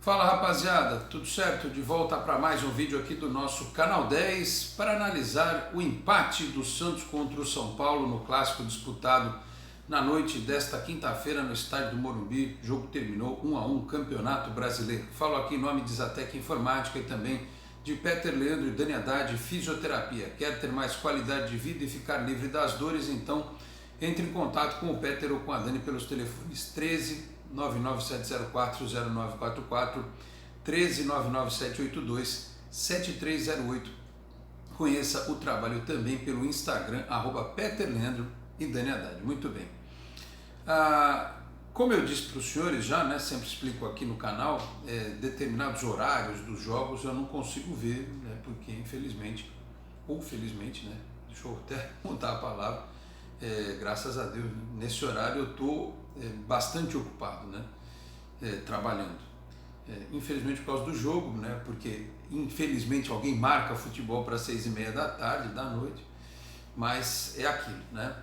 Fala rapaziada, tudo certo? De volta para mais um vídeo aqui do nosso Canal 10 para analisar o empate do Santos contra o São Paulo no clássico disputado na noite desta quinta-feira no estádio do Morumbi. O jogo terminou 1-1, Campeonato Brasileiro. Falo aqui em nome de Zatec Informática e também de Peter Leandro e Dani Haddad, Fisioterapia. Quer ter mais qualidade de vida e ficar livre das dores? Então entre em contato com o Peter ou com a Dani pelos telefones 13 997040944, 13 997827308. Conheça o trabalho também pelo Instagram, @PeterLeandro e Dani Haddad. Muito bem. Como eu disse para os senhores já, né, sempre explico aqui no canal, determinados horários dos jogos eu não consigo ver, né, porque infelizmente, ou felizmente, né, deixa eu até mudar a palavra, graças a Deus, nesse horário eu estou bastante ocupado, né, trabalhando. Infelizmente por causa do jogo, né, porque infelizmente alguém marca futebol para 6h30 da tarde, da noite, mas é aquilo, né.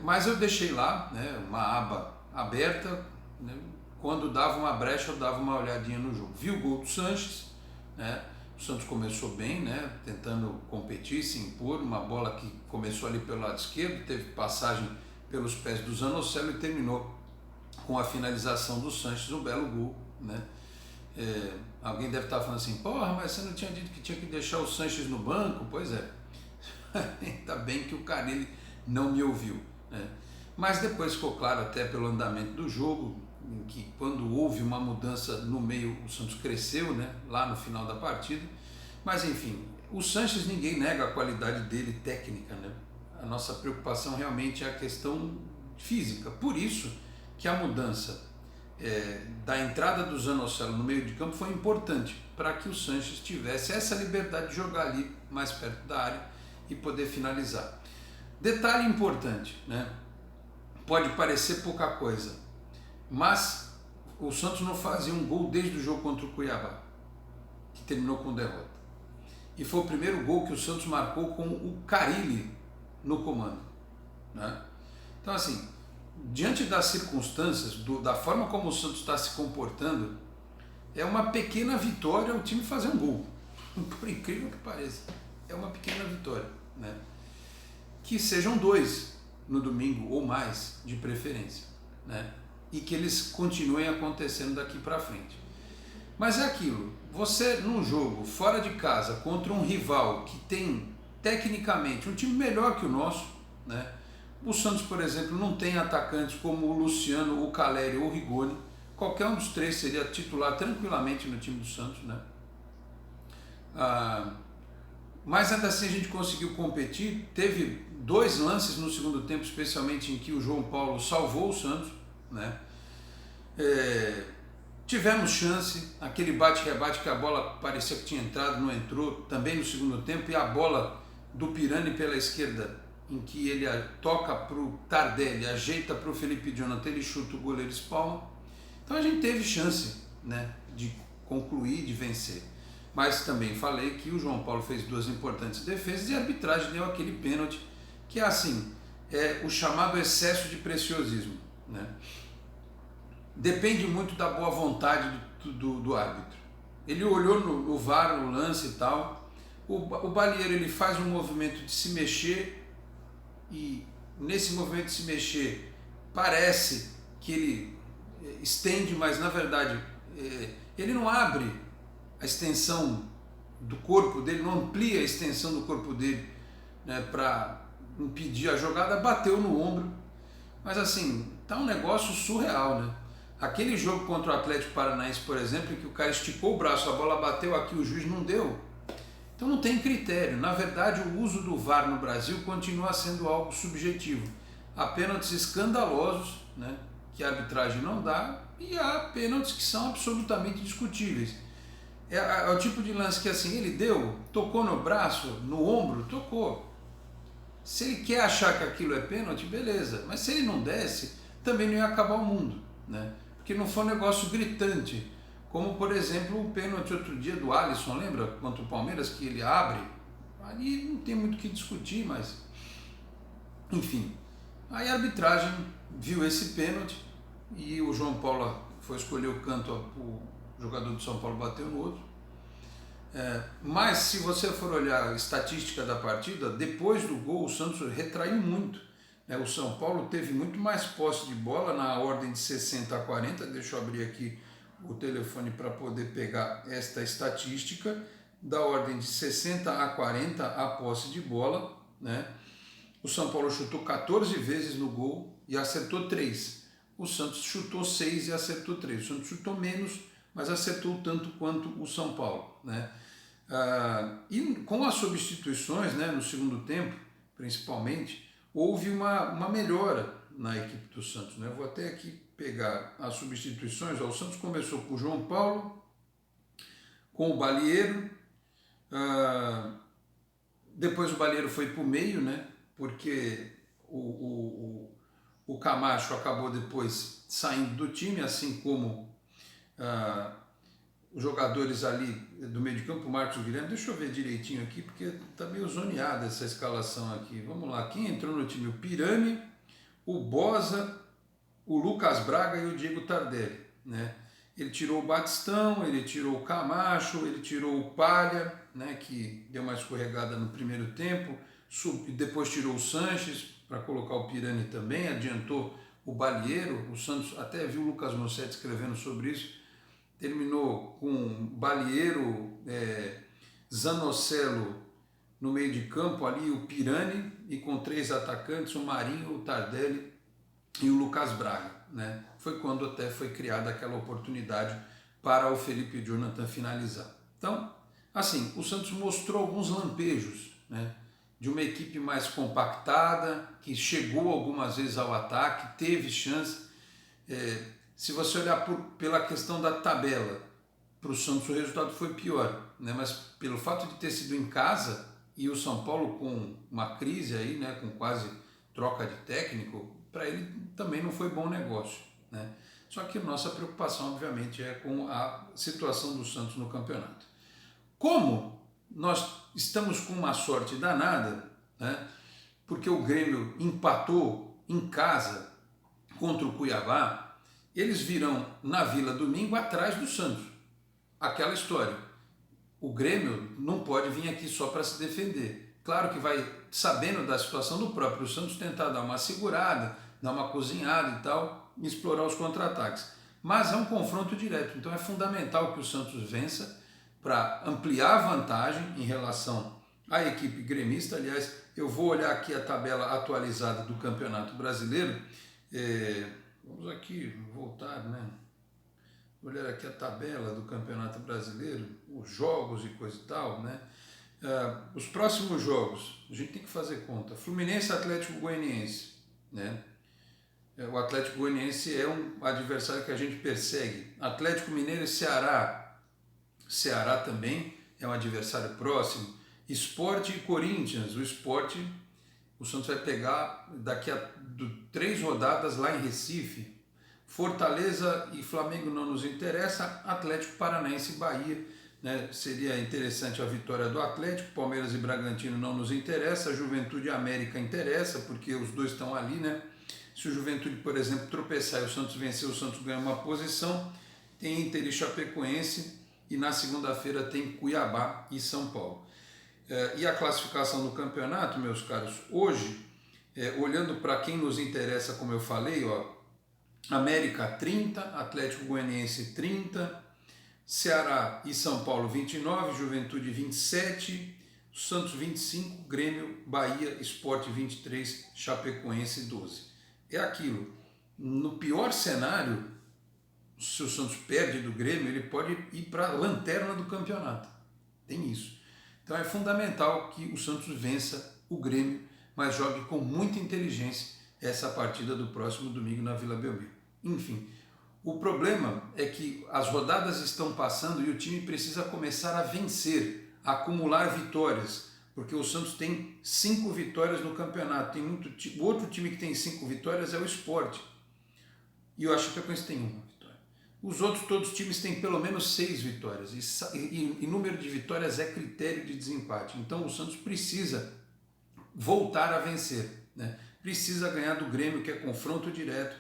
Mas eu deixei lá, né, uma aba aberta, né, quando dava uma brecha eu dava uma olhadinha no jogo. Vi o gol do Sanches, né, o Santos começou bem, né, tentando competir, se impor, uma bola que começou ali pelo lado esquerdo, teve passagem pelos pés do Zanocelo e terminou com a finalização do Sanches, um belo gol, né. Alguém deve estar falando assim, porra, mas você não tinha dito que tinha que deixar o Sanches no banco? Pois é, ainda bem que o Carille não me ouviu, né? Mas depois ficou claro até pelo andamento do jogo, em que quando houve uma mudança no meio, o Santos cresceu, né, lá no final da partida. Mas enfim, o Sanches, ninguém nega a qualidade dele técnica, né? A nossa preocupação realmente é a questão física, por isso que a mudança da entrada do Zanocelo no meio de campo foi importante, para que o Sanches tivesse essa liberdade de jogar ali mais perto da área e poder finalizar. Detalhe importante, né? Pode parecer pouca coisa, mas o Santos não fazia um gol desde o jogo contra o Cuiabá, que terminou com derrota. E foi o primeiro gol que o Santos marcou com o Carille no comando, né? Então assim, diante das circunstâncias, da forma como o Santos está se comportando, é uma pequena vitória o time fazer um gol, por incrível que pareça, é uma pequena vitória, né? Que sejam dois no domingo ou mais, de preferência, né? E que eles continuem acontecendo daqui para frente. Mas é aquilo, você num jogo fora de casa contra um rival que tem tecnicamente um time melhor que o nosso, né? O Santos, por exemplo, não tem atacantes como o Luciano, o Caleri ou o Rigoni. Qualquer um dos três seria titular tranquilamente no time do Santos, né? Mas ainda assim a gente conseguiu competir. Teve dois lances no segundo tempo, especialmente em que o João Paulo salvou o Santos, né? Tivemos chance, aquele bate-rebate que a bola parecia que tinha entrado, não entrou, também no segundo tempo, e a bola do Pirani pela esquerda, em que ele toca para o Tardelli, ajeita para o Felipe Jonathan, ele chuta, o goleiro espalma. Então a gente teve chance, né, de concluir, de vencer. Mas também falei que o João Paulo fez duas importantes defesas e a arbitragem deu aquele pênalti, que é assim, o chamado excesso de preciosismo, né? Depende muito da boa vontade do árbitro. Ele olhou no VAR, no lance e tal, o Balieiro ele faz um movimento de se mexer, e nesse movimento de se mexer parece que ele estende, mas na verdade ele não abre a extensão do corpo dele, não amplia a extensão do corpo dele, né, para impedir a jogada, bateu no ombro. Mas assim, tá um negócio surreal, né? Aquele jogo contra o Atlético Paranaense, por exemplo, em que o cara esticou o braço, a bola bateu aqui, o juiz não deu. Então não tem critério. Na verdade, o uso do VAR no Brasil continua sendo algo subjetivo. Há pênaltis escandalosos, né, que a arbitragem não dá, e há pênaltis que são absolutamente discutíveis. É o tipo de lance que assim, ele deu, tocou no braço, no ombro, tocou. Se ele quer achar que aquilo é pênalti, beleza. Mas se ele não desse, também não ia acabar o mundo, né? Porque não foi um negócio gritante. Como, por exemplo, o pênalti outro dia do Alisson, lembra? Contra o Palmeiras, que ele abre. Ali não tem muito o que discutir, mas... Enfim. Aí a arbitragem viu esse pênalti e o João Paulo foi escolher o canto o jogador do São Paulo bateu no outro. Mas se você for olhar a estatística da partida, depois do gol o Santos retraiu muito. O São Paulo teve muito mais posse de bola na ordem de 60 a 40. Deixa eu abrir aqui o telefone para poder pegar esta estatística. Da ordem de 60 a 40 a posse de bola, né? O São Paulo chutou 14 vezes no gol e acertou 3. O Santos chutou 6 e acertou 3. O Santos chutou menos, mas acertou tanto quanto o São Paulo, né? E com as substituições, né, no segundo tempo, principalmente, houve uma melhora na equipe do Santos, né? Eu vou até aqui pegar as substituições. O Santos começou com o João Paulo, com o Balieiro, depois o Balieiro foi para o meio, né? Porque o Camacho acabou depois saindo do time, assim como os jogadores ali do meio de campo, o Marcos Guilherme. Deixa eu ver direitinho aqui, porque está meio zoneada essa escalação aqui. Vamos lá, quem entrou no time? O Pirani, o Boza, o Lucas Braga e o Diego Tardelli, né? Ele tirou o Batistão, ele tirou o Camacho, ele tirou o Palha, né, que deu uma escorregada no primeiro tempo, depois tirou o Sanches para colocar o Pirani também, adiantou o Balieiro. O Santos, até viu o Lucas Mossetti escrevendo sobre isso, terminou com Balieiro, Zanocelo no meio de campo, ali o Pirani, e com 3 atacantes, o Marinho, o Tardelli e o Lucas Braga, né? Foi quando até foi criada aquela oportunidade para o Felipe Jonathan finalizar. Então, assim, o Santos mostrou alguns lampejos, né, de uma equipe mais compactada, que chegou algumas vezes ao ataque, teve chance. Se você olhar pela questão da tabela, para o Santos o resultado foi pior, né? Mas pelo fato de ter sido em casa e o São Paulo com uma crise aí, né, com quase troca de técnico, para ele também não foi bom negócio, né? Só que nossa preocupação, obviamente, é com a situação do Santos no campeonato. Como nós estamos com uma sorte danada, né, porque o Grêmio empatou em casa contra o Cuiabá, eles virão na Vila domingo atrás do Santos. Aquela história. O Grêmio não pode vir aqui só para se defender. Claro que vai, sabendo da situação do próprio Santos, tentar dar uma segurada, dar uma cozinhada e tal, e explorar os contra-ataques. Mas é um confronto direto, então é fundamental que o Santos vença para ampliar a vantagem em relação à equipe gremista. Aliás, eu vou olhar aqui a tabela atualizada do Campeonato Brasileiro. Vamos aqui voltar, né? Olhar aqui a tabela do Campeonato Brasileiro, os jogos e coisa e tal, né? Os próximos jogos, a gente tem que fazer conta. Fluminense, Atlético Goianiense, né? O Atlético Goianiense é um adversário que a gente persegue. Atlético Mineiro e Ceará. Ceará também é um adversário próximo. Sport e Corinthians. O Sport, o Santos vai pegar daqui a 3 rodadas lá em Recife. Fortaleza e Flamengo não nos interessa. Atlético Paranaense e Bahia, né? Seria interessante a vitória do Atlético. Palmeiras e Bragantino não nos interessa. Juventude e América interessa, porque os dois estão ali, né? Se o Juventude, por exemplo, tropeçar e o Santos vencer, o Santos ganha uma posição. Tem Inter e Chapecoense, e na segunda-feira tem Cuiabá e São Paulo. E a classificação do campeonato, meus caros, hoje, olhando para quem nos interessa, como eu falei, ó, América 30, Atlético Goianiense 30, Ceará e São Paulo 29, Juventude 27, Santos 25, Grêmio, Bahia, Sport 23, Chapecoense 12. É aquilo, no pior cenário, se o Santos perde do Grêmio, ele pode ir para a lanterna do campeonato. Tem isso. Então é fundamental que o Santos vença o Grêmio, mas jogue com muita inteligência essa partida do próximo domingo na Vila Belmiro. Enfim, o problema é que as rodadas estão passando e o time precisa começar a vencer, a acumular vitórias, porque o Santos tem 5 vitórias no campeonato. O outro time que tem 5 vitórias é o Sport, e o Chapecoense tem 1 vitória. Os outros todos os times têm pelo menos 6 vitórias, e número de vitórias é critério de desempate. Então o Santos precisa voltar a vencer, né? Precisa ganhar do Grêmio, que é confronto direto.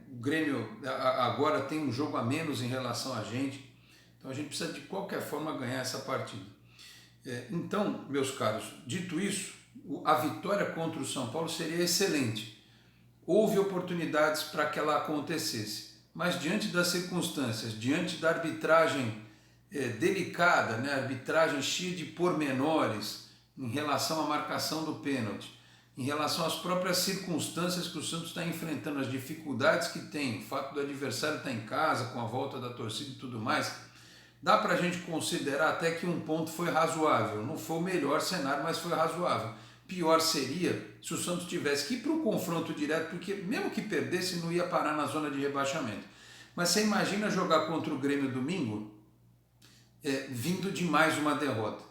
O Grêmio agora tem um jogo a menos em relação a gente, então a gente precisa de qualquer forma ganhar essa partida. Então, meus caros, dito isso, a vitória contra o São Paulo seria excelente. Houve oportunidades para que ela acontecesse, mas diante das circunstâncias, diante da arbitragem delicada, né, arbitragem cheia de pormenores em relação à marcação do pênalti, em relação às próprias circunstâncias que o Santos está enfrentando, as dificuldades que tem, o fato do adversário estar em casa, com a volta da torcida e tudo mais, dá para a gente considerar até que um ponto foi razoável. Não foi o melhor cenário, mas foi razoável. Pior seria se o Santos tivesse que ir para o confronto direto, porque mesmo que perdesse, não ia parar na zona de rebaixamento. Mas você imagina jogar contra o Grêmio domingo, vindo de mais uma derrota.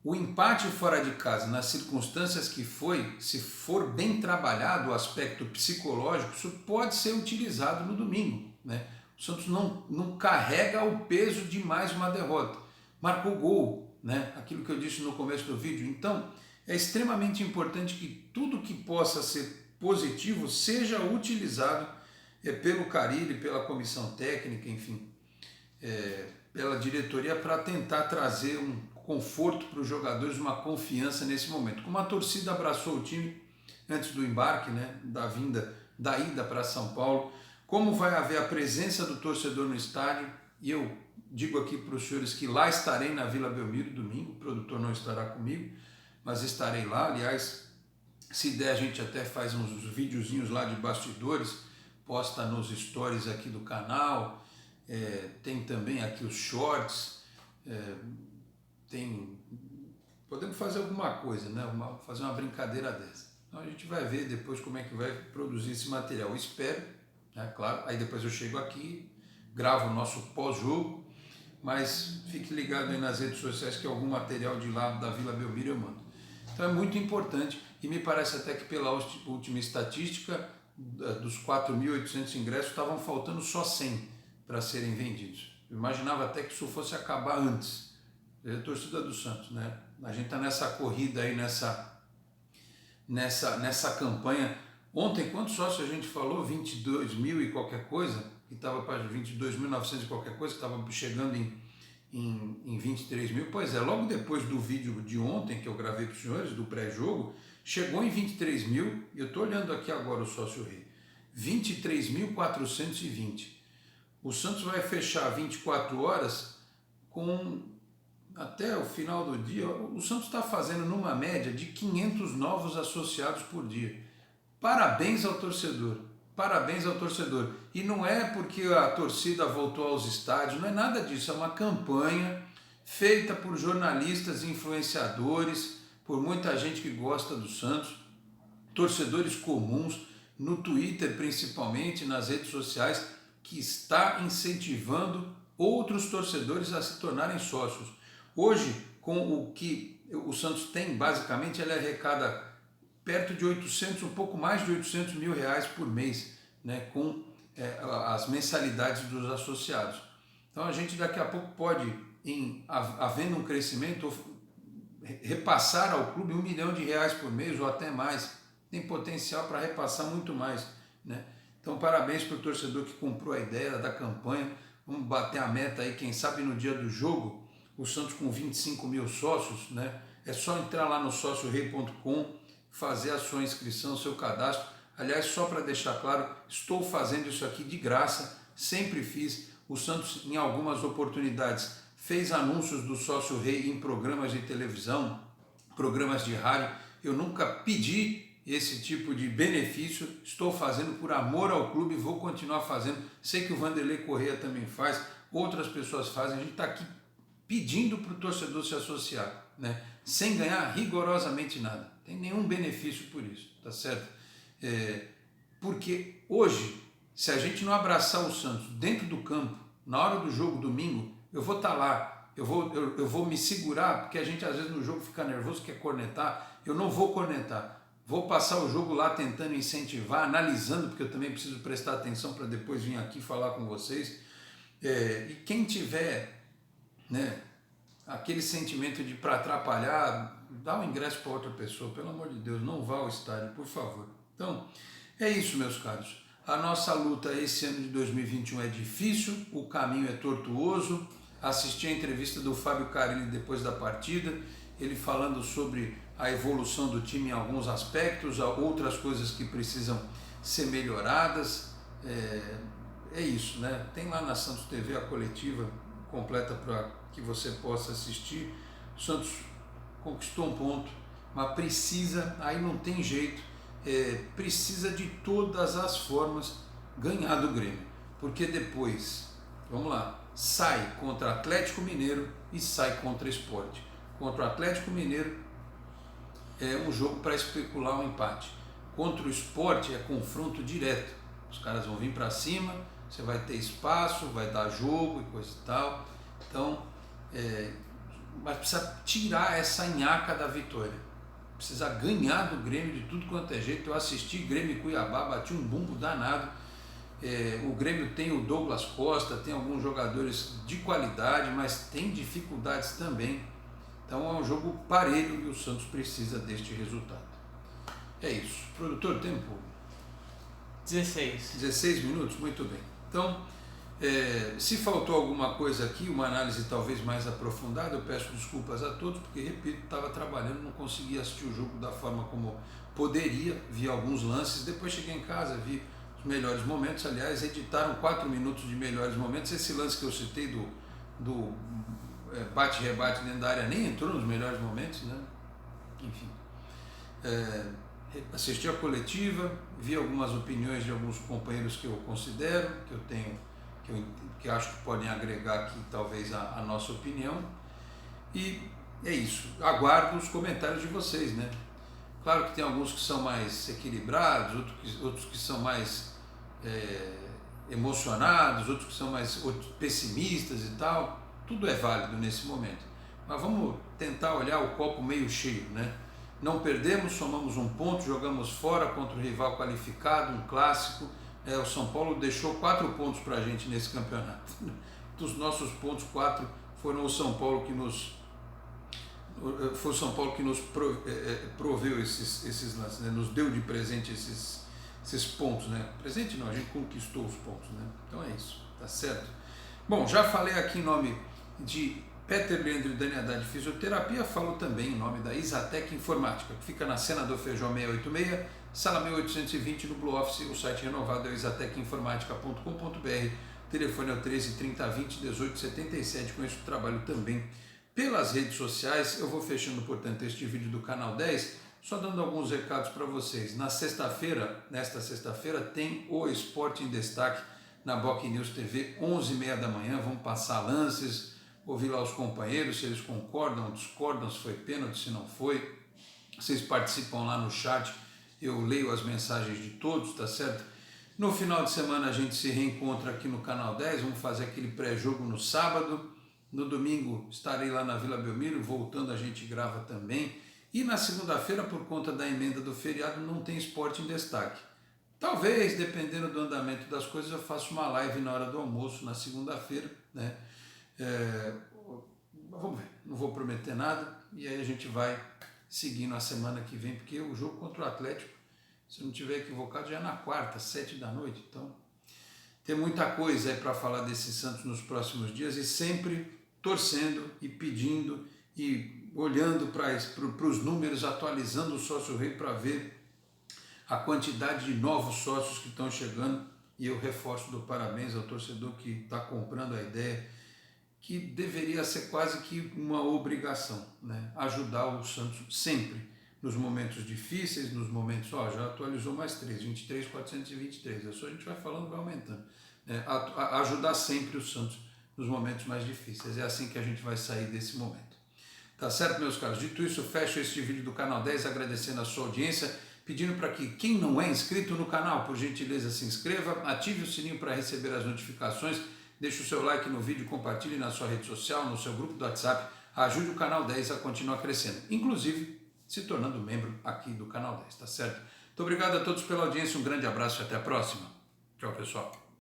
O empate fora de casa, nas circunstâncias que foi, se for bem trabalhado o aspecto psicológico, isso pode ser utilizado no domingo, né? O Santos não carrega o peso de mais uma derrota. Marcou gol, né? Aquilo que eu disse no começo do vídeo. Então, é extremamente importante que tudo que possa ser positivo seja utilizado pelo Carille, pela comissão técnica, enfim, pela diretoria, para tentar trazer um conforto para os jogadores, uma confiança nesse momento. Como a torcida abraçou o time antes do embarque, né, da ida para São Paulo, como vai haver a presença do torcedor no estádio, e eu digo aqui para os senhores que lá estarei na Vila Belmiro domingo, o produtor não estará comigo, mas estarei lá. Aliás, se der a gente até faz uns videozinhos lá de bastidores, posta nos stories aqui do canal, tem também aqui os shorts, podemos fazer alguma coisa, né? Fazer uma brincadeira dessa. Então a gente vai ver depois como é que vai produzir esse material. Eu espero, né? Claro, aí depois eu chego aqui, gravo o nosso pós-jogo, mas fique ligado aí nas redes sociais que algum material de lá da Vila Belmiro eu mando. Então é muito importante, e me parece até que pela última estatística, dos 4.800 ingressos, estavam faltando só 100 para serem vendidos. Eu imaginava até que isso fosse acabar antes. É a torcida do Santos, né? A gente está nessa corrida aí, nessa campanha. Ontem, quantos sócios a gente falou? 22 mil e qualquer coisa, que estava para 22.900 e qualquer coisa, que estava chegando em 23 mil. Pois é, logo depois do vídeo de ontem, que eu gravei para os senhores, do pré-jogo, chegou em 23 mil, e eu estou olhando aqui agora o sócio rei, 23.420. O Santos vai fechar 24 horas com... Até o final do dia, o Santos está fazendo numa média de 500 novos associados por dia. Parabéns ao torcedor, parabéns ao torcedor. E não é porque a torcida voltou aos estádios, não é nada disso, é uma campanha feita por jornalistas e influenciadores, por muita gente que gosta do Santos, torcedores comuns, no Twitter principalmente, nas redes sociais, que está incentivando outros torcedores a se tornarem sócios. Hoje, com o que o Santos tem, basicamente, ele arrecada perto de 800, um pouco mais de 800 mil reais por mês, né, com as mensalidades dos associados. Então a gente daqui a pouco pode, havendo um crescimento, repassar ao clube R$1 milhão por mês ou até mais. Tem potencial para repassar muito mais, né? Então parabéns para o torcedor que comprou a ideia da campanha. Vamos bater a meta aí, quem sabe no dia do jogo, o Santos com 25 mil sócios, né? É só entrar lá no sociorei.com, fazer a sua inscrição, seu cadastro. Aliás, só para deixar claro, estou fazendo isso aqui de graça, sempre fiz. O Santos, em algumas oportunidades, fez anúncios do Sócio Rei em programas de televisão, programas de rádio. Eu nunca pedi esse tipo de benefício, estou fazendo por amor ao clube, vou continuar fazendo. Sei que o Vanderlei Corrêa também faz, outras pessoas fazem. A gente está aqui pedindo para o torcedor se associar, né? Sem ganhar rigorosamente nada. Não tem nenhum benefício por isso, tá certo? Porque hoje, se a gente não abraçar o Santos dentro do campo, na hora do jogo, domingo, eu vou estar lá, eu vou me segurar, porque a gente às vezes no jogo fica nervoso, quer cornetar. Eu não vou cornetar. Vou passar o jogo lá tentando incentivar, analisando, porque eu também preciso prestar atenção para depois vir aqui falar com vocês. E quem tiver, né, aquele sentimento de para atrapalhar, dá o ingresso para outra pessoa, pelo amor de Deus, não vá ao estádio, por favor. Então, é isso, meus caros. A nossa luta esse ano de 2021 é difícil, o caminho é tortuoso. Assisti a entrevista do Fábio Carilli depois da partida, ele falando sobre a evolução do time em alguns aspectos, outras coisas que precisam ser melhoradas. É isso, né? Tem lá na Santos TV a coletiva completa para que você possa assistir. O Santos conquistou um ponto, mas precisa, aí não tem jeito, precisa de todas as formas ganhar do Grêmio, porque depois, vamos lá, sai contra Atlético Mineiro e sai contra Sport. Contra o Atlético Mineiro é um jogo para especular um empate, contra o Sport é confronto direto, os caras vão vir para cima, você vai ter espaço, vai dar jogo e coisa e tal, então mas precisa tirar essa nhaca da vitória, precisa ganhar do Grêmio de tudo quanto é jeito. Eu assisti Grêmio e Cuiabá, bati um bumbo danado. O Grêmio tem o Douglas Costa, tem alguns jogadores de qualidade, mas tem dificuldades também. Então é um jogo parelho e o Santos precisa deste resultado. É isso. Produtor, tempo? 16 minutos? Muito bem. Então, se faltou alguma coisa aqui, uma análise talvez mais aprofundada, eu peço desculpas a todos, porque, repito, estava trabalhando, não conseguia assistir o jogo da forma como poderia, vi alguns lances, depois cheguei em casa, vi os melhores momentos, aliás, editaram 4 minutos de melhores momentos, esse lance que eu citei do bate-rebate dentro da área nem entrou nos melhores momentos, né? Enfim. Assisti a coletiva, vi algumas opiniões de alguns companheiros que eu considero, que eu tenho, que acho que podem agregar aqui talvez a nossa opinião, e é isso, aguardo os comentários de vocês, né? Claro que tem alguns que são mais equilibrados, outros que são mais emocionados, outros que são mais pessimistas e tal, tudo é válido nesse momento, mas vamos tentar olhar o copo meio cheio, né? Não perdemos, somamos um ponto, jogamos fora contra o rival qualificado, um clássico. O São Paulo deixou 4 pontos para a gente nesse campeonato. Dos nossos pontos, 4 foram o São Paulo que nos proveu esses lances, né? Nos deu de presente esses pontos, né? Presente não, a gente conquistou os pontos, né? Então é isso, tá certo? Bom, já falei aqui em nome de Peter Leandro e Dani Haddad Fisioterapia, falo também em nome da Isatec Informática, que fica na Senador Feijó 686, sala 1820 no Blue Office. O site renovado é o isatecinformatica.com.br, telefone é o 13 30 20 18 77. Conheço o trabalho também pelas redes sociais. Eu vou fechando, portanto, este vídeo do Canal 10, só dando alguns recados para vocês. Nesta sexta-feira, tem o Esporte em Destaque na Boc News TV, 11h30 da manhã. Vamos passar lances, ouvir lá os companheiros, se eles concordam, discordam, se foi pênalti, se não foi. Vocês participam lá no chat, eu leio as mensagens de todos, tá certo? No final de semana a gente se reencontra aqui no Canal 10, vamos fazer aquele pré-jogo no sábado. No domingo estarei lá na Vila Belmiro, voltando a gente grava também. E na segunda-feira, por conta da emenda do feriado, não tem Esporte em Destaque. Talvez, dependendo do andamento das coisas, eu faça uma live na hora do almoço, na segunda-feira, né? Vamos ver, não vou prometer nada, e aí a gente vai seguindo a semana que vem, porque o jogo contra o Atlético, se eu não estiver equivocado, já é na quarta, 7 da noite, então tem muita coisa aí para falar desse Santos nos próximos dias, e sempre torcendo e pedindo e olhando para os números, atualizando o Sócio Rei para ver a quantidade de novos sócios que estão chegando, e eu reforço do parabéns ao torcedor que está comprando a ideia, que deveria ser quase que uma obrigação, né? Ajudar o Santos sempre, nos momentos difíceis, nos momentos, já atualizou mais 23.423, a gente vai falando, vai aumentando, né? Ajudar sempre o Santos nos momentos mais difíceis, é assim que a gente vai sair desse momento. Tá certo, meus caros? Dito isso, eu fecho este vídeo do Canal 10 agradecendo a sua audiência, pedindo para que quem não é inscrito no canal, por gentileza, se inscreva, ative o sininho para receber as notificações, deixe o seu like no vídeo, compartilhe na sua rede social, no seu grupo do WhatsApp, ajude o Canal 10 a continuar crescendo, inclusive se tornando membro aqui do Canal 10, tá certo? Muito obrigado a todos pela audiência, um grande abraço e até a próxima. Tchau, pessoal.